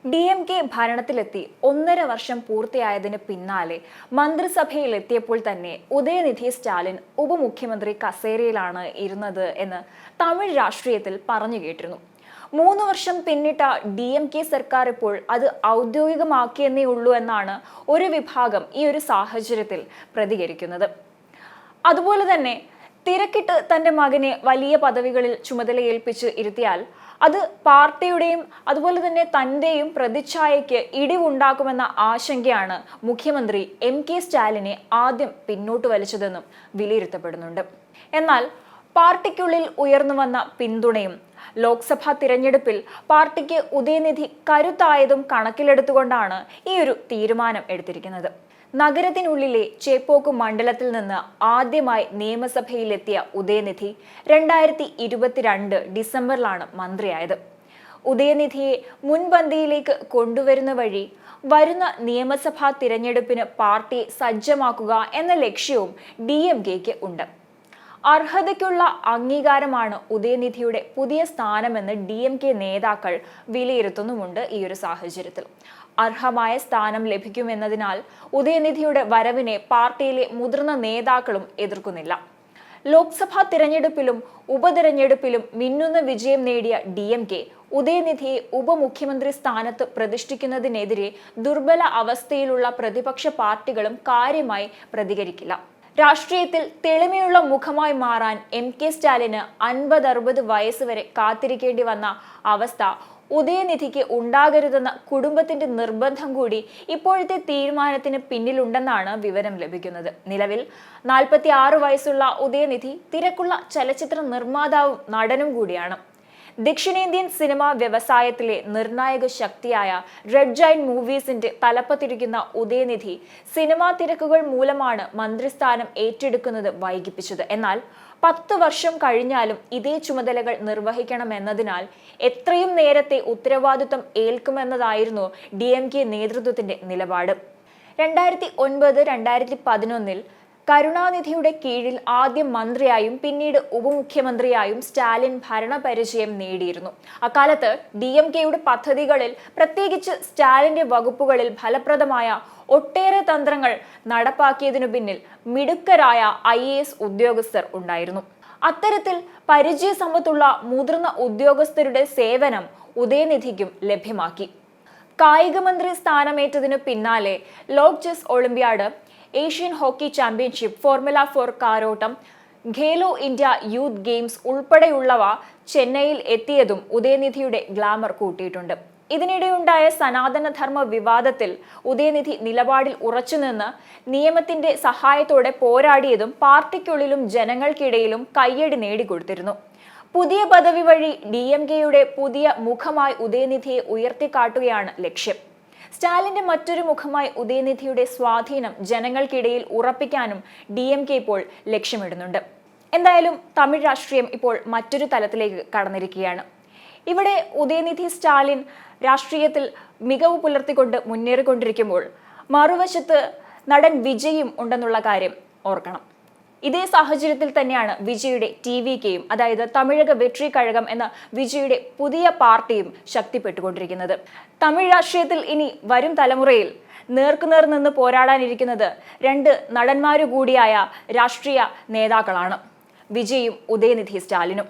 DMK ഭരണത്തിലെത്തി 1.5 വർഷം പൂർത്തിയായതിന് പിന്നാലെ മന്ത്രിസഭയിൽ എത്തിയപ്പോൾ തന്നെ ഉദയനിധി സ്റ്റാലിൻ ഉപമുഖ്യമന്ത്രി കസേരയിലാണ് ഇരുന്നത് എന്ന് തമിഴ് രാഷ്ട്രീയത്തിൽ പറഞ്ഞു കേട്ടിരുന്നു. 3 വർഷം പിന്നിട്ട DMK സർക്കാർ ഇപ്പോൾ അത് ഔദ്യോഗികമാക്കിയെന്നേ ഉള്ളൂ എന്നാണ് ഒരു വിഭാഗം ഈ ഒരു സാഹചര്യത്തിൽ പ്രതികരിക്കുന്നത്. അതുപോലെ തന്നെ തിരക്കിട്ട് തന്റെ മകനെ വലിയ പദവികളിൽ ചുമതലയേൽപ്പിച്ച് ഇരുത്തിയാൽ അത് പാർട്ടിയുടെയും അതുപോലെ തന്നെ തന്റെയും പ്രതിച്ഛായയ്ക്ക് ഇടിവുണ്ടാക്കുമെന്ന ആശങ്കയാണ് മുഖ്യമന്ത്രി MK സ്റ്റാലിനെ ആദ്യം പിന്നോട്ട് വലിച്ചതെന്നും വിലയിരുത്തപ്പെടുന്നുണ്ട്. എന്നാൽ പാർട്ടിക്കുള്ളിൽ ഉയർന്നു വന്ന പിന്തുണയും ലോക്സഭാ തിരഞ്ഞെടുപ്പിൽ പാർട്ടിക്ക് ഉദയനിധി കരുത്തായതും കണക്കിലെടുത്തുകൊണ്ടാണ് ഈ ഒരു തീരുമാനം എടുത്തിരിക്കുന്നത്. നഗരത്തിനുള്ളിലെ ചേപ്പോക്ക് മണ്ഡലത്തിൽ നിന്ന് ആദ്യമായി നിയമസഭയിലെത്തിയ ഉദയനിധി 2022 ഡിസംബറിലാണ് മന്ത്രിയായത്. ഉദയനിധിയെ മുൻപന്തിയിലേക്ക് കൊണ്ടുവരുന്ന വഴി വരുന്ന നിയമസഭാ തിരഞ്ഞെടുപ്പിന് പാർട്ടിയെ സജ്ജമാക്കുക എന്ന ലക്ഷ്യവും DMKക്ക് ഉണ്ട്. അർഹതയ്ക്കുള്ള അംഗീകാരമാണ് ഉദയനിധിയുടെ പുതിയ സ്ഥാനമെന്ന് DMK നേതാക്കൾ വിലയിരുത്തുന്നുമുണ്ട്. ഈ ഒരു സാഹചര്യത്തിൽ അർഹമായ സ്ഥാനം ലഭിക്കുമെന്നതിനാൽ ഉദയനിധിയുടെ വരവിനെ പാർട്ടിയിലെ മുതിർന്ന നേതാക്കളും എതിർക്കുന്നില്ല. ലോക്സഭാ തിരഞ്ഞെടുപ്പിലും ഉപതെരഞ്ഞെടുപ്പിലും മിന്നുന്ന വിജയം നേടിയ DMK ഉദയനിധിയെ ഉപമുഖ്യമന്ത്രി സ്ഥാനത്ത് പ്രതിഷ്ഠിക്കുന്നതിനെതിരെ ദുർബല അവസ്ഥയിലുള്ള പ്രതിപക്ഷ പാർട്ടികളും കാര്യമായി പ്രതികരിക്കില്ല. രാഷ്ട്രീയത്തിൽ തെളിമയുള്ള മുഖമായി മാറാൻ MK സ്റ്റാലിന് 50-60 വയസ്സ് വരെ കാത്തിരിക്കേണ്ടി വന്ന അവസ്ഥ ഉദയനിധിക്ക് ഉണ്ടാകരുതെന്ന കുടുംബത്തിന്റെ നിർബന്ധം കൂടി ഇപ്പോഴത്തെ തീരുമാനത്തിന് പിന്നിലുണ്ടെന്നാണ് വിവരം ലഭിക്കുന്നത്. നിലവിൽ 46 വയസ്സുള്ള ഉദയനിധി തിരക്കുള്ള ചലച്ചിത്ര നിർമ്മാതാവും നടനും കൂടിയാണ്. ദക്ഷിണേന്ത്യൻ സിനിമാ വ്യവസായത്തിലെ നിർണായക ശക്തിയായ റെഡ് ജയന്റ് മൂവീസിന്റെ തലപ്പത്തിരിക്കുന്ന ഉദയനിധി സിനിമാ തിരക്കുകൾ മൂലമാണ് മന്ത്രിസ്ഥാനം ഏറ്റെടുക്കുന്നത് വൈകിപ്പിച്ചത്. എന്നാൽ 10 വർഷം കഴിഞ്ഞാലും ഇതേ ചുമതലകൾ നിർവഹിക്കണമെന്നതിനാൽ എത്രയും നേരത്തെ ഉത്തരവാദിത്വം ഏൽക്കുമെന്നതായിരുന്നു DMK നേതൃത്വത്തിന്റെ നിലപാട്. 2009-2011 കരുണാനിധിയുടെ കീഴിൽ ആദ്യം മന്ത്രിയായും പിന്നീട് ഉപമുഖ്യമന്ത്രിയായും സ്റ്റാലിൻ ഭരണപരിചയം നേടിയിരുന്നു. അക്കാലത്ത് DMKയുടെ പദ്ധതികളിൽ, പ്രത്യേകിച്ച് സ്റ്റാലിന്റെ വകുപ്പുകളിൽ ഫലപ്രദമായ ഒട്ടേറെ തന്ത്രങ്ങൾ നടപ്പാക്കിയതിനു പിന്നിൽ മിടുക്കരായ IAS ഉദ്യോഗസ്ഥർ ഉണ്ടായിരുന്നു. അത്തരത്തിൽ പരിചയസമ്പത്തുള്ള മുതിർന്ന ഉദ്യോഗസ്ഥരുടെ സേവനം ഉദയനിധിക്കും ലഭ്യമാക്കി. കായിക മന്ത്രി സ്ഥാനമേറ്റതിനു പിന്നാലെ ലോക് chess olympiad, Asian hockey championship, formula 4 കാരോട്ടം, ഖേലോ ഇന്ത്യ യൂത്ത് ഗെയിംസ് ഉൾപ്പെടെയുള്ളവ ചെന്നൈയിൽ എത്തിയതും ഉദയനിധിയുടെ ഗ്ലാമർ കൂട്ടിയിട്ടുണ്ട്. ഇതിനിടെയുണ്ടായ സനാതനധർമ്മ വിവാദത്തിൽ ഉദയനിധി നിലപാടിൽ ഉറച്ചുനിന്ന് നിയമത്തിന്റെ സഹായത്തോടെ പോരാടിയതും പാർട്ടിക്കുള്ളിലും ജനങ്ങൾക്കിടയിലും കയ്യടി നേടിക്കൊടുത്തിരുന്നു. പുതിയ പദവി വഴി DMKയുടെ പുതിയ മുഖമായി ഉദയനിധിയെ ഉയർത്തിക്കാട്ടുകയാണ് ലക്ഷ്യം. സ്റ്റാലിന്റെ മറ്റൊരു മുഖമായി ഉദയനിധിയുടെ സ്വാധീനം ജനങ്ങൾക്കിടയിൽ ഉറപ്പിക്കാനും DMK ഇപ്പോൾ ലക്ഷ്യമിടുന്നുണ്ട്. എന്തായാലും തമിഴ് രാഷ്ട്രീയം ഇപ്പോൾ മറ്റൊരു തലത്തിലേക്ക് കടന്നിരിക്കുകയാണ്. ഇവിടെ ഉദയനിധി സ്റ്റാലിൻ രാഷ്ട്രീയത്തിൽ മികവ് പുലർത്തിക്കൊണ്ട് മുന്നേറിക്കൊണ്ടിരിക്കുമ്പോൾ മറുവശത്ത് നടൻ വിജയും ഉണ്ടെന്നുള്ള കാര്യം ഓർക്കണം. ഇതേ സാഹചര്യത്തിൽ തന്നെയാണ് വിജയുടെ TVKയും, അതായത് തമിഴക വെട്രി കഴകം എന്ന വിജയുടെ പുതിയ പാർട്ടിയും ശക്തിപ്പെട്ടുകൊണ്ടിരിക്കുന്നത്. തമിഴ് രാഷ്ട്രീയത്തിൽ ഇനി വരും തലമുറയിൽ നേർക്കുനേർ നിന്ന് പോരാടാനിരിക്കുന്നത് 2 നടന്മാരു കൂടിയായ രാഷ്ട്രീയ നേതാക്കളാണ്, വിജയും ഉദയനിധി സ്റ്റാലിനും.